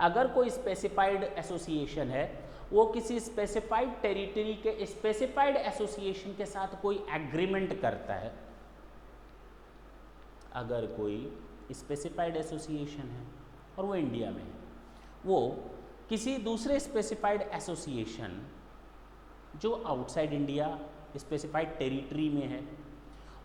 अगर कोई स्पेसिफाइड एसोसिएशन है, वो किसी स्पेसिफाइड टेरिटरी के स्पेसिफाइड एसोसिएशन के साथ कोई एग्रीमेंट करता है, अगर कोई स्पेसिफाइड एसोसिएशन है और वो इंडिया में है, वो किसी दूसरे स्पेसिफाइड एसोसिएशन जो आउटसाइड इंडिया स्पेसिफाइड टेरिटरी में है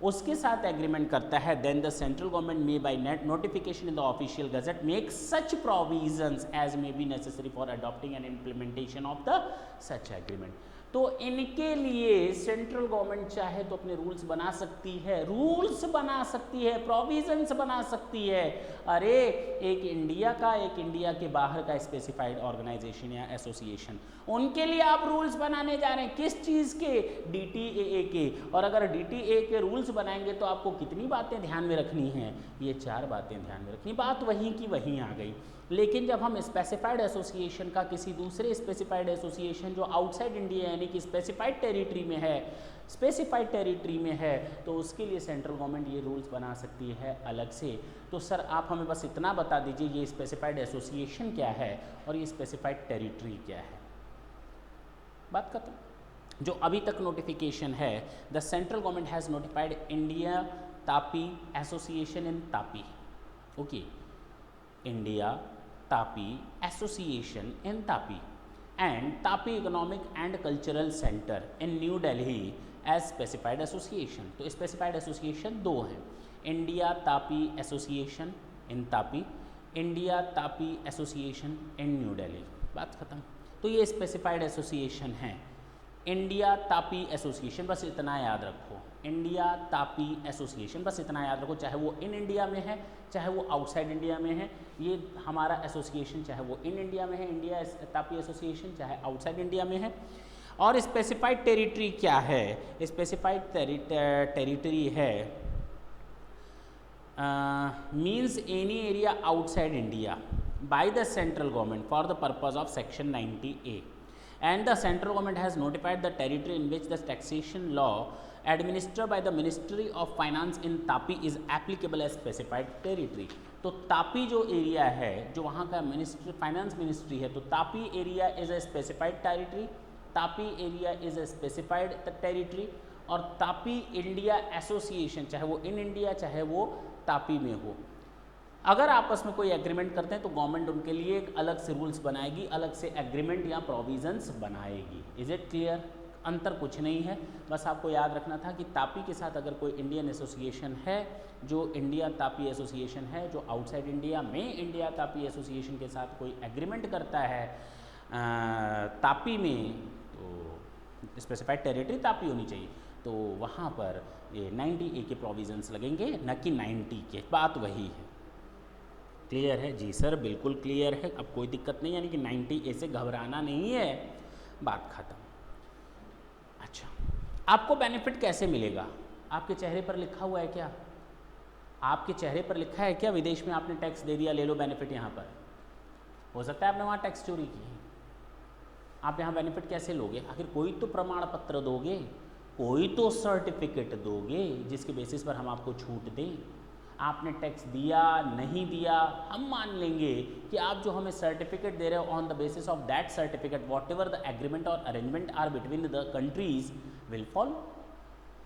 उसके साथ एग्रीमेंट करता है, then the central government may by notification in the official gazette make such provisions as may be necessary for adopting and implementation of the such agreement. तो इनके लिए central government चाहे तो अपने रूल्स बना सकती है, रूल्स बना सकती है, प्रोविजंस बना सकती है। अरे एक इंडिया का, एक इंडिया के बाहर का स्पेसिफाइड ऑर्गेनाइजेशन या एसोसिएशन, उनके लिए आप रूल्स बनाने जा रहे हैं, किस चीज़ के? DTAA के। और अगर DTAA के रूल्स बनाएंगे तो आपको कितनी बातें ध्यान में रखनी हैं? ये 4 बातें ध्यान में रखनी। बात वहीं की वहीं आ गई। लेकिन जब हम स्पेसिफाइड एसोसिएशन का किसी दूसरे स्पेसिफाइड एसोसिएशन जो आउटसाइड इंडिया यानी कि स्पेसिफाइड टेरिटरी में है, तो उसके लिए सेंट्रल गवर्नमेंट ये रूल्स बना सकती है अलग से। तो सर आप हमें बस इतना बता दीजिए ये स्पेसिफाइड एसोसिएशन क्या है और ये स्पेसिफाइड टेरिटरी क्या है, बात खत्म। जो अभी तक नोटिफिकेशन है, the central government has notified India Taipei association in Taipei, okay, India Taipei association in Taipei and Taipei economic and cultural centre in New Delhi as specified association. तो स्पेसिफाइड एसोसिएशन 2 हैं, India Taipei association in Taipei, India Taipei association in New Delhi, बात खत्म। तो ये specified association है, India Taipei association, बस इतना याद रखो, इंडिया तापी एसोसिएशन, बस इतना याद रखो, चाहे वो इन इंडिया में है चाहे वो आउटसाइड इंडिया में है, ये हमारा एसोसिएशन चाहे वो इन इंडिया में है, इंडिया तापी एसोसिएशन, चाहे आउटसाइड इंडिया में है। और स्पेसिफाइड टेरिटरी क्या है? स्पेसिफाइड टेरिटरी है means any area outside India by the central government for the purpose of section 90A, and the central government has notified the territory in which the taxation law administered by the Ministry of Finance in Tapi is applicable as specified territory। तो तापी जो area है, जो वहाँ का finance ministry है, तो Tapi area is a specified territory, Tapi area is a specified territory. और Tapi India association, चाहे वो इन इंडिया चाहे वो तापी में हो, अगर आपस में कोई एग्रीमेंट करते हैं तो गवर्नमेंट उनके लिए एक अलग से रूल्स बनाएगी, अलग से एग्रीमेंट या प्रोविजंस बनाएगी। Is it clear? अंतर कुछ नहीं है, बस आपको याद रखना था कि तापी के साथ अगर कोई इंडियन एसोसिएशन है, जो इंडिया तापी एसोसिएशन है, जो आउटसाइड इंडिया में इंडिया तापी एसोसिएशन के साथ कोई एग्रीमेंट करता है तापी में, तो स्पेसिफाइड टेरिटरी तापी होनी चाहिए, तो वहाँ पर ये 90A के प्रोविजंस लगेंगे, न कि 90 के। बात वही है। क्लियर है? जी सर बिल्कुल क्लियर है, अब कोई दिक्कत नहीं, यानी कि 90A से घबराना नहीं है, बात खत्म। अच्छा, आपको बेनिफिट कैसे मिलेगा? आपके चेहरे पर लिखा हुआ है क्या? आपके चेहरे पर लिखा है क्या विदेश में आपने टैक्स दे दिया, ले लो बेनिफिट? यहाँ पर हो सकता है आपने वहाँ टैक्स चोरी की है, आप यहाँ बेनिफिट कैसे लोगे? आखिर कोई तो प्रमाण पत्र दोगे, कोई तो सर्टिफिकेट दोगे जिसके बेसिस पर हम आपको छूट दें। आपने टैक्स दिया नहीं दिया, हम मान लेंगे कि आप जो हमें सर्टिफिकेट दे रहे हो, on the basis of that certificate whatever the agreement और arrangement are between the countries will follow,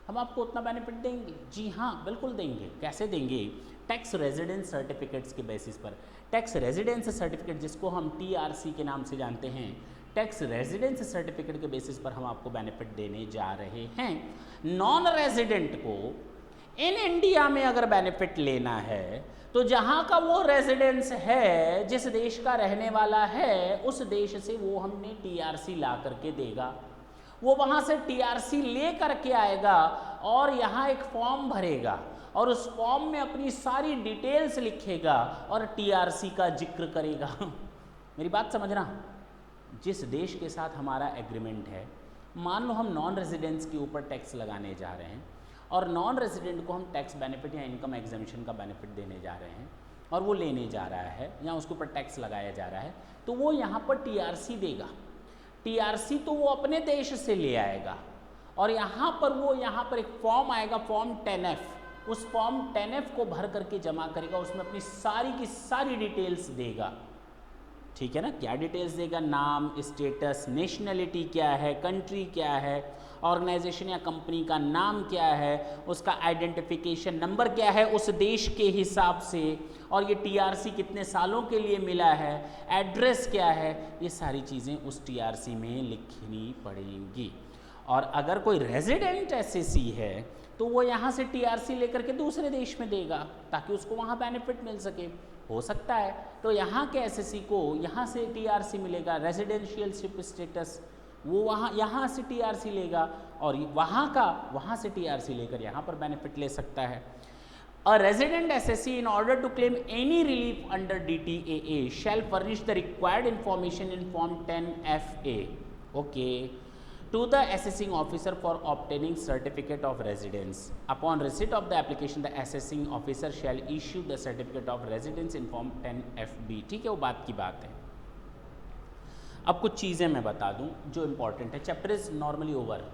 हम आपको उतना बेनिफिट देंगे। जी हाँ बिल्कुल देंगे। कैसे देंगे? टैक्स रेजिडेंस सर्टिफिकेट्स के बेसिस पर। टैक्स रेजिडेंस सर्टिफिकेट जिसको हम TRC के नाम से जानते हैं, टैक्स रेजिडेंस सर्टिफिकेट के बेसिस पर हम आपको बेनिफिट देने जा रहे हैं। नॉन रेजिडेंट को इन इंडिया में अगर बेनिफिट लेना है तो जहाँ का वो रेजिडेंस है, जिस देश का रहने वाला है, उस देश से वो हमने TRC ला करके देगा, वो वहाँ से TRC ले करके आएगा और यहाँ एक फॉर्म भरेगा और उस फॉर्म में अपनी सारी डिटेल्स लिखेगा और TRC का जिक्र करेगा। मेरी बात समझना, जिस देश के साथ हमारा एग्रीमेंट है, मान लो हम नॉन रेजिडेंट्स के ऊपर टैक्स लगाने जा रहे हैं और नॉन रेजिडेंट को हम टैक्स बेनिफिट या इनकम एग्जेम्पशन का बेनिफिट देने जा रहे हैं और वो लेने जा रहा है या उसके ऊपर टैक्स लगाया जा रहा है, तो वो यहाँ पर TRC देगा। TRC तो वो अपने देश से ले आएगा और यहाँ पर एक फॉर्म आएगा, फॉर्म 10F, उस फॉर्म 10F को भर करके जमा करेगा, उसमें अपनी सारी की सारी डिटेल्स देगा। ठीक है ना? क्या डिटेल्स देगा? नाम, स्टेटस, नेशनलिटी क्या है, कंट्री क्या है, ऑर्गेनाइजेशन या कंपनी का नाम क्या है, उसका आइडेंटिफिकेशन नंबर क्या है उस देश के हिसाब से, और ये TRC कितने सालों के लिए मिला है, एड्रेस क्या है, ये सारी चीज़ें उस TRC में लिखनी पड़ेंगी। और अगर कोई रेजिडेंट SAC है तो वो यहाँ से TRC लेकर के दूसरे देश में देगा ताकि उसको वहाँ बेनिफिट मिल सके। हो सकता है तो यहाँ के SAC को यहाँ से TRC मिलेगा, रेजिडेंशियलशिप स्टेटस वो वहाँ यहाँ से टीआरसी लेगा और वहाँ से टीआरसी लेकर यहाँ पर बेनिफिट ले सकता है। A resident SSC in order to claim any relief under DTAA shall furnish the required information in Form 10FA, okay, to the assessing officer for obtaining certificate of residence. Upon receipt of the application, the assessing officer shall issue the certificate of residence in Form 10FB. ठीक है, वो बात की बात है। अब कुछ चीज़ें मैं बता दूं जो इम्पॉर्टेंट है। Chapter is normally over.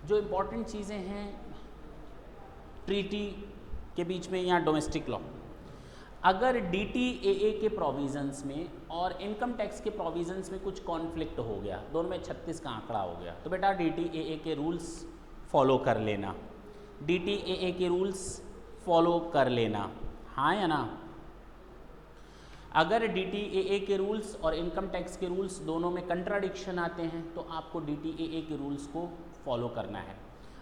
जो इम्पॉर्टेंट चीज़ें हैं ट्रीटी के बीच में या डोमेस्टिक लॉ, अगर DTAA के प्रोविजंस में और इनकम टैक्स के प्रोविजंस में कुछ कॉन्फ्लिक्ट हो गया, दोनों में 36 का आंकड़ा हो गया, तो बेटा DTAA के रूल्स फॉलो कर लेना, DTAA के रूल्स फॉलो कर लेना, हाँ या ना। अगर DTAA के रूल्स और इनकम टैक्स के रूल्स दोनों में कंट्राडिक्शन आते हैं तो आपको DTAA के रूल्स को फॉलो करना है।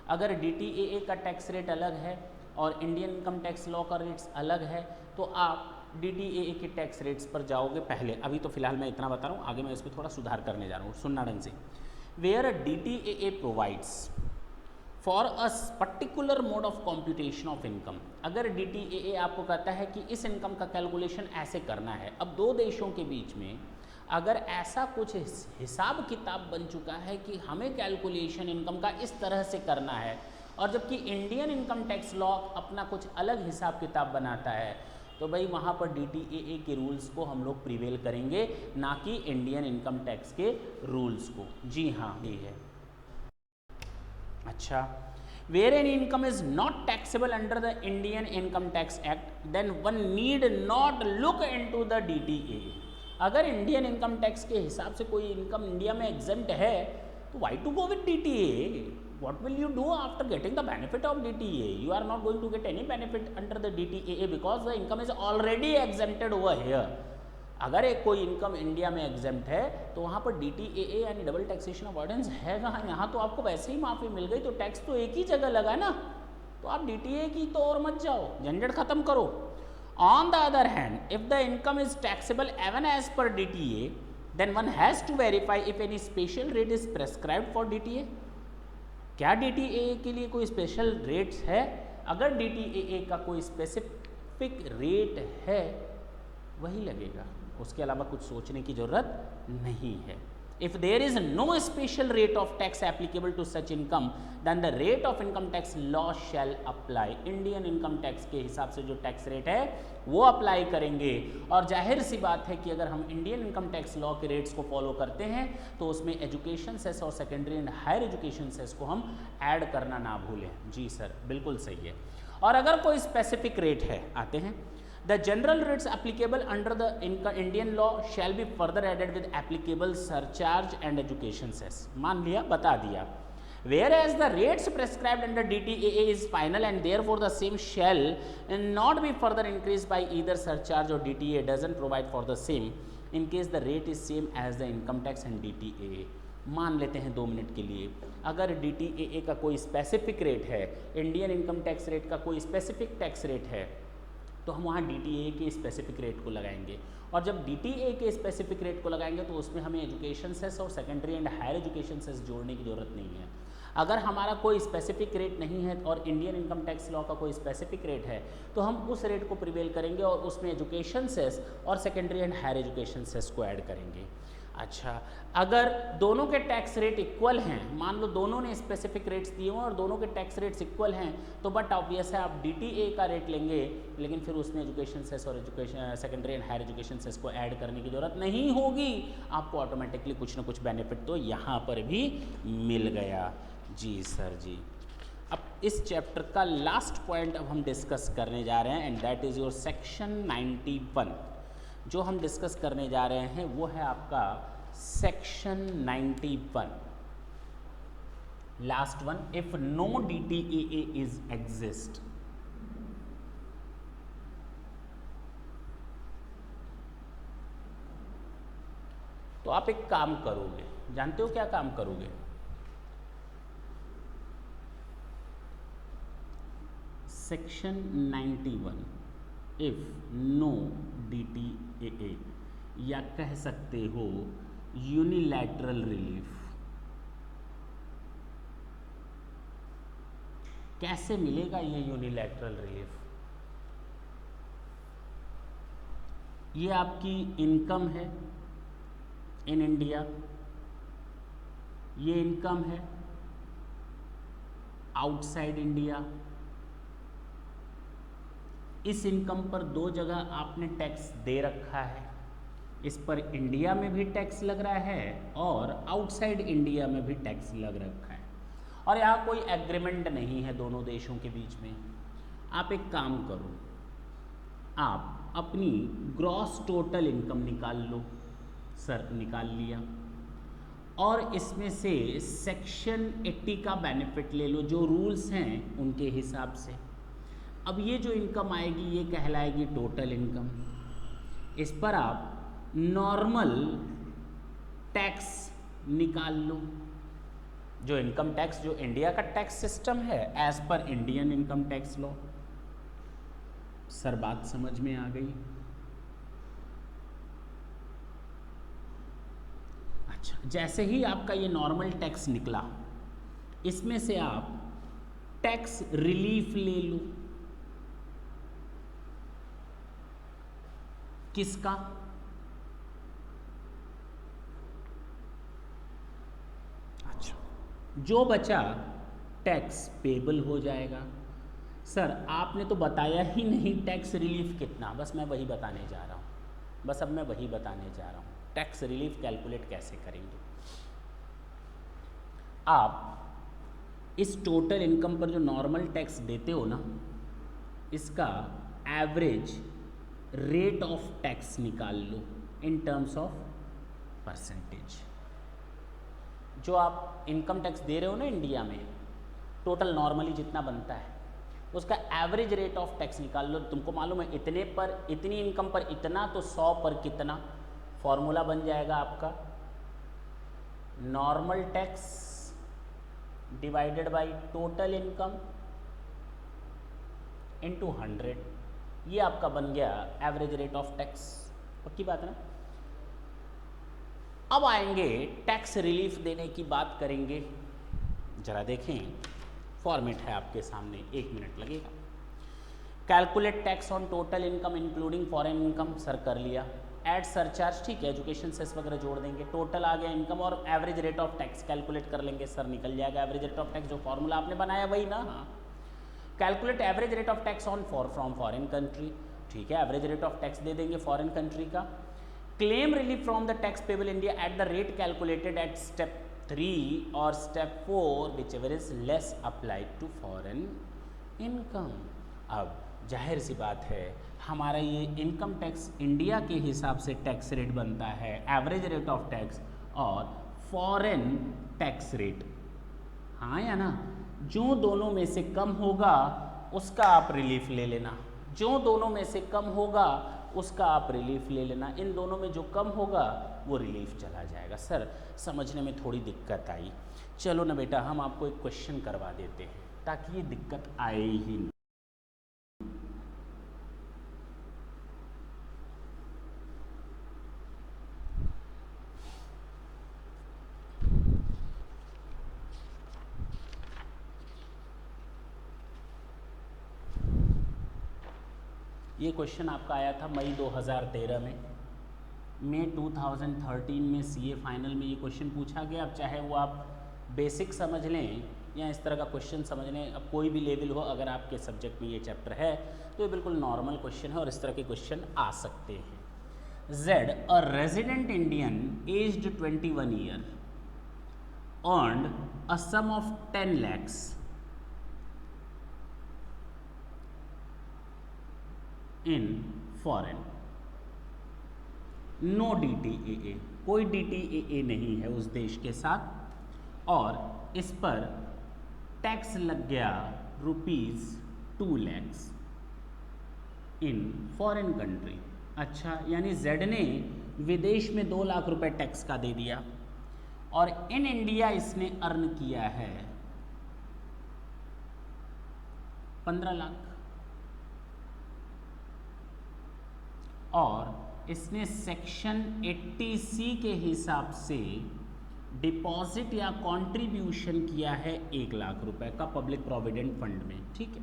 अगर DTAA का टैक्स रेट अलग है और इंडियन इनकम टैक्स लॉ का रेट्स अलग है तो आप DTAA के टैक्स रेट्स पर जाओगे पहले। अभी तो फिलहाल मैं इतना बता रहा हूँ, आगे मैं इस पर थोड़ा सुधार करने जा रहा हूँ, सुनना ढंग से। Where DTAA provides for a particular mode of computation of income, अगर DTAA आपको कहता है कि इस इनकम का कैलकुलेशन ऐसे करना है, अब दो देशों के बीच में अगर ऐसा कुछ हिसाब किताब बन चुका है कि हमें कैलकुलेशन इनकम का इस तरह से करना है और जबकि इंडियन इनकम टैक्स लॉ अपना कुछ अलग हिसाब किताब बनाता है, तो भाई वहाँ पर DTAA के रूल्स को हम लोग प्रिवेल करेंगे, ना कि इंडियन इनकम टैक्स के रूल्स को। जी हाँ, ये है। अच्छा, where an income is not taxable under the Indian income tax act then one need not look into the DTAA। अगर इंडियन इनकम टैक्स के हिसाब से कोई इनकम इंडिया में एग्जेम्प्ट है तो why to go with DTAA? What will you do after getting the benefit of DTAA? You are not going to get any benefit under the DTAA because the income is already exempted over here. अगर एक कोई income India में exempt है तो वहाँ पर DTAA यानी double taxation avoidance है कहाँ? यहाँ तो आपको वैसे ही माफ़ी मिल गई, तो टैक्स तो एक ही जगह लगा ना, तो आप DTAA की तो और मत जाओ, झंझट खत्म करो। On the other hand, if the income is taxable even as per DTAA, then one has to verify if any special rate is prescribed for DTAA. क्या DTAA के लिए कोई स्पेशल रेट्स है? अगर DTAA का कोई स्पेसिफिक रेट है वही लगेगा, उसके अलावा कुछ सोचने की ज़रूरत नहीं है। If there is no special rate of tax applicable to such income then the rate of income tax law shall apply. Indian income tax के हिसाब से जो टैक्स रेट है वो अप्लाई करेंगे। और जाहिर सी बात है कि अगर हम इंडियन इनकम टैक्स लॉ के रेट्स को फॉलो करते हैं तो उसमें एजुकेशन सेस और secondary and higher education cess को हम ऐड करना ना भूलें। जी सर, बिल्कुल सही है। और अगर कोई स्पेसिफिक रेट है, आते हैं, The general rates applicable under the Indian law shall be further added with applicable surcharge and education cess. मान लिया, बता दिया। Whereas the rates prescribed under DTAA is final and therefore the same shall not be further increased by either surcharge or DTAA doesn't provide for the same in case the rate is same as the income tax and DTAA. मान लेते हैं 2 minute के लिए, अगर DTAA का कोई specific rate है, Indian income tax rate का कोई स्पेसिफिक टैक्स रेट है, तो हम वहाँ DTAA के स्पेसिफिक रेट को लगाएंगे। और जब DTAA के स्पेसिफिक रेट को लगाएंगे तो उसमें हमें एजुकेशन सेस और secondary and higher education cess जोड़ने की ज़रूरत नहीं है। अगर हमारा कोई स्पेसिफिक रेट नहीं है और इंडियन इनकम टैक्स लॉ का कोई स्पेसिफिक रेट है तो हम उस रेट को प्रिवेल करेंगे और उसमें एजुकेशन सेस और secondary and higher education cess को ऐड करेंगे। अच्छा, अगर दोनों के टैक्स रेट इक्वल हैं, मान लो दोनों ने स्पेसिफिक रेट्स दिए हों और दोनों के टैक्स रेट्स इक्वल हैं, तो बट ऑब्वियस है आप DTAA का रेट लेंगे, लेकिन फिर उसमें एजुकेशन सेस और education secondary and higher education cess को ऐड करने की ज़रूरत नहीं होगी। आपको ऑटोमेटिकली कुछ ना कुछ बेनिफिट तो यहाँ पर भी मिल गया। जी सर जी। अब इस चैप्टर का लास्ट पॉइंट अब हम डिस्कस करने जा रहे हैं and that is your section 91। जो हम डिस्कस करने जा रहे हैं वो है आपका section 91, last one, if no DTAA is exist. तो आप एक काम करोगे, जानते हो क्या काम करोगे? सेक्शन 91 इफ नो DTAA, या कह सकते हो यूनिलैटरल रिलीफ। कैसे मिलेगा ये यूनिलैटरल रिलीफ? ये आपकी इनकम है इन इंडिया, ये इनकम है आउटसाइड इंडिया। इस इनकम पर दो जगह आपने टैक्स दे रखा है, इस पर इंडिया में भी टैक्स लग रहा है और आउटसाइड इंडिया में भी टैक्स लग रखा है, और यहाँ कोई एग्रीमेंट नहीं है दोनों देशों के बीच में। आप एक काम करो, आप अपनी ग्रॉस टोटल इनकम निकाल लो। सर निकाल लिया, और इसमें से सेक्शन 80 का बेनिफिट ले लो, जो रूल्स हैं उनके हिसाब से। अब ये जो इनकम आएगी ये कहलाएगी टोटल इनकम। इस पर आप नॉर्मल टैक्स निकाल लो, जो इनकम टैक्स, जो इंडिया का टैक्स सिस्टम है as per Indian income tax law. Sir बात समझ में आ गई? अच्छा, जैसे ही आपका ये नॉर्मल टैक्स निकला, इसमें से आप टैक्स रिलीफ ले लो। किसका? अच्छा, जो बचा टैक्स पेबल हो जाएगा। सर आपने तो बताया ही नहीं टैक्स रिलीफ कितना, बस मैं वही बताने जा रहा हूँ, बस अब मैं वही बताने जा रहा हूँ। टैक्स रिलीफ कैलकुलेट कैसे करेंगे? आप इस टोटल इनकम पर जो नॉर्मल टैक्स देते हो ना, इसका एवरेज रेट ऑफ टैक्स निकाल लो इन टर्म्स ऑफ परसेंटेज। जो आप इनकम टैक्स दे रहे हो ना इंडिया में, टोटल नॉर्मली जितना बनता है उसका एवरेज रेट ऑफ टैक्स निकाल लो। तुमको मालूम है इतने पर, इतनी इनकम पर इतना, तो 100 पर कितना, फॉर्मूला बन जाएगा आपका normal tax divided by total income into 100। ये आपका बन गया एवरेज रेट ऑफ टैक्स। पक्की बात है ना? अब आएंगे टैक्स रिलीफ देने की बात करेंगे। जरा देखें, फॉर्मेट है आपके सामने, 1 मिनट लगेगा। Calculate tax on total income including foreign income, sir कर लिया। एड सरचार्ज, ठीक है, एजुकेशन सेस वगैरह जोड़ देंगे। टोटल आ गया इनकम, और average rate of tax calculate कर लेंगे। सर निकल जाएगा एवरेज रेट ऑफ टैक्स, जो फॉर्मूला आपने बनाया वही ना। Calculate average rate of tax on from foreign country, ठीक है, एवरेज रेट ऑफ टैक्स दे देंगे फॉरेन कंट्री का। Claim relief from the tax payable India at the rate calculated at step 3 और step 4 whichever is less applied to foreign income। अब जाहिर सी बात है, हमारा ये इनकम टैक्स इंडिया के हिसाब से टैक्स रेट बनता है, एवरेज रेट ऑफ टैक्स, और फॉरेन टैक्स रेट, हाँ या ना? जो दोनों में से कम होगा उसका आप रिलीफ ले लेना, जो दोनों में से कम होगा उसका आप रिलीफ ले लेना। इन दोनों में जो कम होगा वो रिलीफ चला जाएगा। सर समझने में थोड़ी दिक्कत आई, चलो ना बेटा हम आपको एक क्वेश्चन करवा देते हैं ताकि ये दिक्कत आए ही नहीं। ये क्वेश्चन आपका आया था मई 2013 में, मई 2013 में सीए फाइनल में ये क्वेश्चन पूछा गया। अब चाहे वो आप बेसिक समझ लें या इस तरह का क्वेश्चन समझ लें, अब कोई भी लेवल हो, अगर आपके सब्जेक्ट में ये चैप्टर है तो ये बिल्कुल नॉर्मल क्वेश्चन है और इस तरह के क्वेश्चन आ सकते हैं। Z, a resident Indian aged 21 year earned a sum of 10 lakhs in foreign, no DTAA, कोई DTAA नहीं है उस देश के साथ, और इस पर टैक्स लग गया ₹2 lakhs इन फॉरेन कंट्री। अच्छा, यानी जेड ने विदेश में 2 लाख रुपए टैक्स का दे दिया और इन इंडिया इसने अर्न किया है 15 लाख, और इसने सेक्शन 80C के हिसाब से डिपॉजिट या कंट्रीब्यूशन किया है 1 लाख रुपए का पब्लिक प्रोविडेंट फंड में, ठीक है।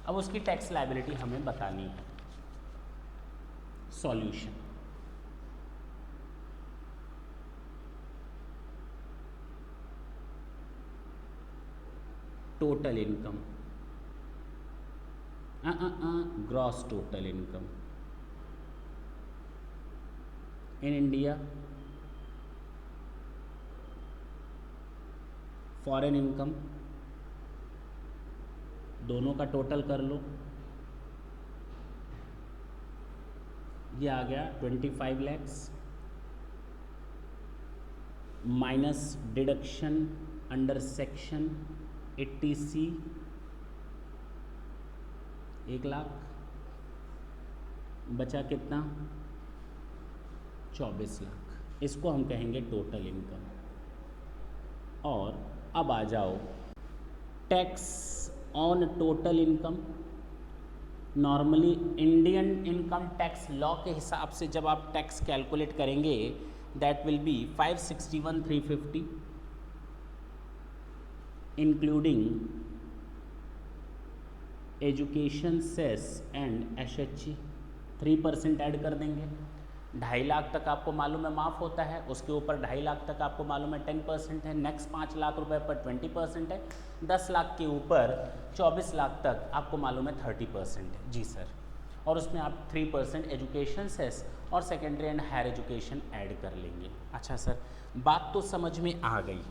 अब उसकी टैक्स लायबिलिटी हमें बतानी है। Solution, total income, gross total income in India, foreign income, दोनों का टोटल कर लो, ये आ गया 25 lakhs minus deduction under section 80C 1 lakh, बचा कितना 24 लाख। इसको हम कहेंगे टोटल इनकम। और अब आ जाओ tax on total income. Normally Indian income tax law के हिसाब से जब आप टैक्स कैलकुलेट करेंगे that will be 561,350 including education cess and SHG 3% add कर देंगे। 2.5 लाख तक आपको मालूम है माफ़ होता है, उसके ऊपर 2.5 लाख तक आपको मालूम है 10% है, नेक्स्ट 5 लाख रुपए पर 20% है, 10 लाख के ऊपर 24 लाख तक आपको मालूम है 30% है। जी सर, और उसमें आप 3% एजुकेशन सेस और secondary and higher education add कर लेंगे। अच्छा सर, बात तो समझ में आ गई।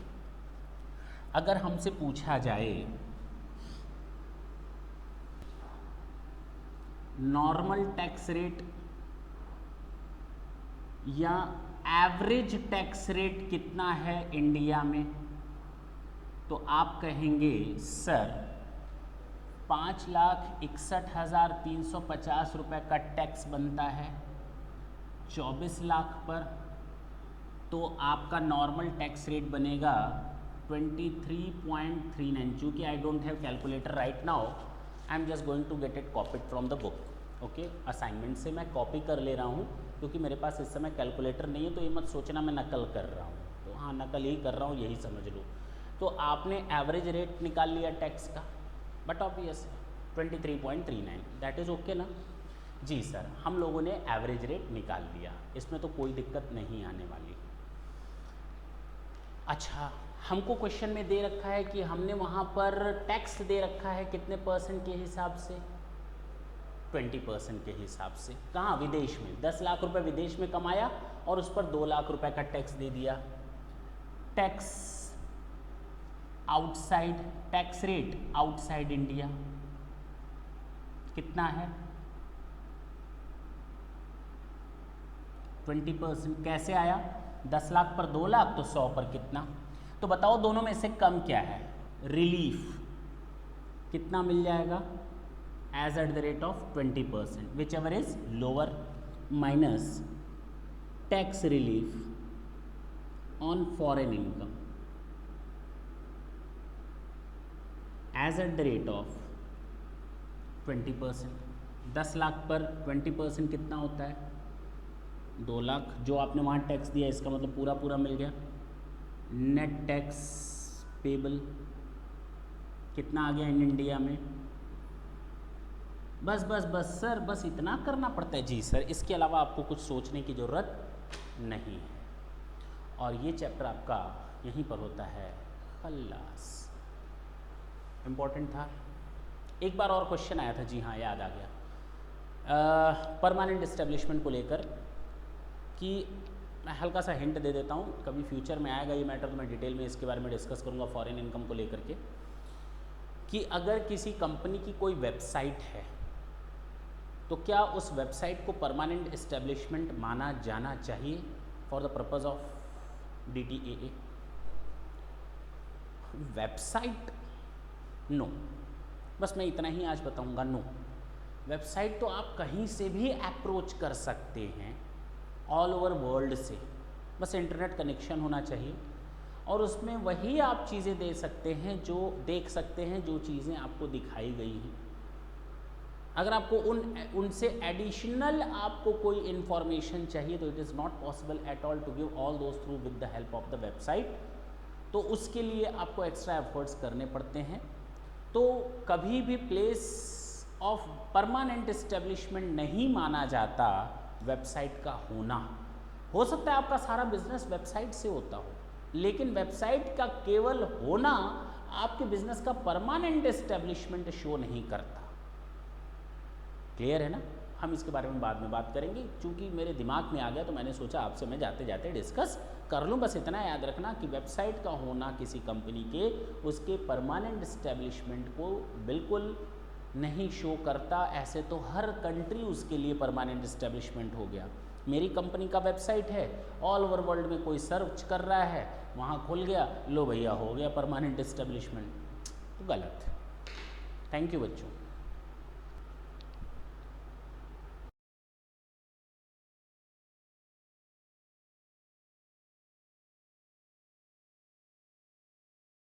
अगर हमसे पूछा जाए नॉर्मल टैक्स रेट या एवरेज टैक्स रेट कितना है इंडिया में, तो आप कहेंगे सर 5,61,350 रुपये का टैक्स बनता है 24 लाख पर, तो आपका नॉर्मल टैक्स रेट बनेगा 23.39। चूँकि I don't have calculator right now, I am just going to get it copied from the book. Okay, assignment से मैं कॉपी कर ले रहा हूँ क्योंकि मेरे पास इस समय कैलकुलेटर नहीं है, तो ये मत सोचना मैं नकल कर रहा हूँ। तो हाँ, नकल ही कर रहा हूँ, यही समझ लो। तो आपने एवरेज रेट निकाल लिया टैक्स का, but obvious 23.39 that is okay ना। जी सर, हम लोगों ने एवरेज रेट निकाल लिया, इसमें तो कोई दिक्कत नहीं आने वाली। अच्छा, हमको क्वेश्चन में दे रखा है कि हमने वहाँ पर टैक्स दे रखा है कितने परसेंट के हिसाब से, 20% के हिसाब से। कहाँ? विदेश में। 10 लाख रुपए विदेश में कमाया और उस पर 2 लाख रुपए का टैक्स दे दिया। Tax outside, tax rate outside India कितना है? 20%। कैसे आया? 10 लाख पर 2 लाख तो 100 पर कितना? तो बताओ दोनों में से कम क्या है? रिलीफ कितना मिल जाएगा? As at the rate of 20%, whichever is lower, minus tax relief on foreign income as at the rate of 20%। 10 lakh पर 20% कितना होता है? 2 लाख। जो आपने वहाँ टैक्स दिया इसका मतलब पूरा पूरा मिल गया। नेट टैक्स पेबल कितना आ गया इन इंडिया में? बस बस बस सर, बस इतना करना पड़ता है। जी सर, इसके अलावा आपको कुछ सोचने की ज़रूरत नहीं है। और ये चैप्टर आपका यहीं पर होता है खल्लास। इम्पोर्टेंट था। एक बार और क्वेश्चन आया था, जी हाँ याद आ गया, परमानेंट इस्टेब्लिशमेंट को लेकर, कि मैं हल्का सा हिंट दे देता हूँ, कभी फ्यूचर में आएगा ये मैटर तो मैं डिटेल में इसके बारे में डिस्कस करूँगा फॉरेन इनकम को लेकर के, कि अगर किसी कंपनी की कोई वेबसाइट है तो क्या उस वेबसाइट को परमानेंट इस्टेब्लिशमेंट माना जाना चाहिए for the purpose of DTAA? Website no, बस मैं इतना ही आज बताऊंगा, नो। वेबसाइट तो आप कहीं से भी अप्रोच कर सकते हैं, ऑल ओवर वर्ल्ड से, बस इंटरनेट कनेक्शन होना चाहिए और उसमें वही आप चीज़ें दे सकते हैं जो देख सकते हैं, जो चीज़ें आपको दिखाई गई हैं। अगर आपको उनसे एडिशनल आपको कोई इन्फॉर्मेशन चाहिए तो it is not possible at all to give all those through with the help of the website. तो उसके लिए आपको एक्स्ट्रा एफर्ट्स करने पड़ते हैं। तो कभी भी प्लेस ऑफ परमानेंट इस्टेब्लिशमेंट नहीं माना जाता वेबसाइट का होना। हो सकता है आपका सारा बिजनेस वेबसाइट से होता हो, लेकिन वेबसाइट का केवल होना आपके बिजनेस का परमानेंट इस्टेब्लिशमेंट शो नहीं करता। क्लियर है ना? हम इसके बारे में बाद में बात करेंगे, क्योंकि मेरे दिमाग में आ गया तो मैंने सोचा आपसे मैं जाते जाते डिस्कस कर लूँ। बस इतना याद रखना कि वेबसाइट का होना किसी कंपनी के उसके परमानेंट इस्टेब्लिशमेंट को बिल्कुल नहीं शो करता। ऐसे तो हर कंट्री उसके लिए परमानेंट इस्टेब्लिशमेंट हो गया। मेरी कंपनी का वेबसाइट है, ऑल ओवर वर्ल्ड में कोई सर्च कर रहा है, वहाँ खुल गया, लो भैया हो गया परमानेंट इस्टेब्लिशमेंट। तो गलत। थैंक यू बच्चों।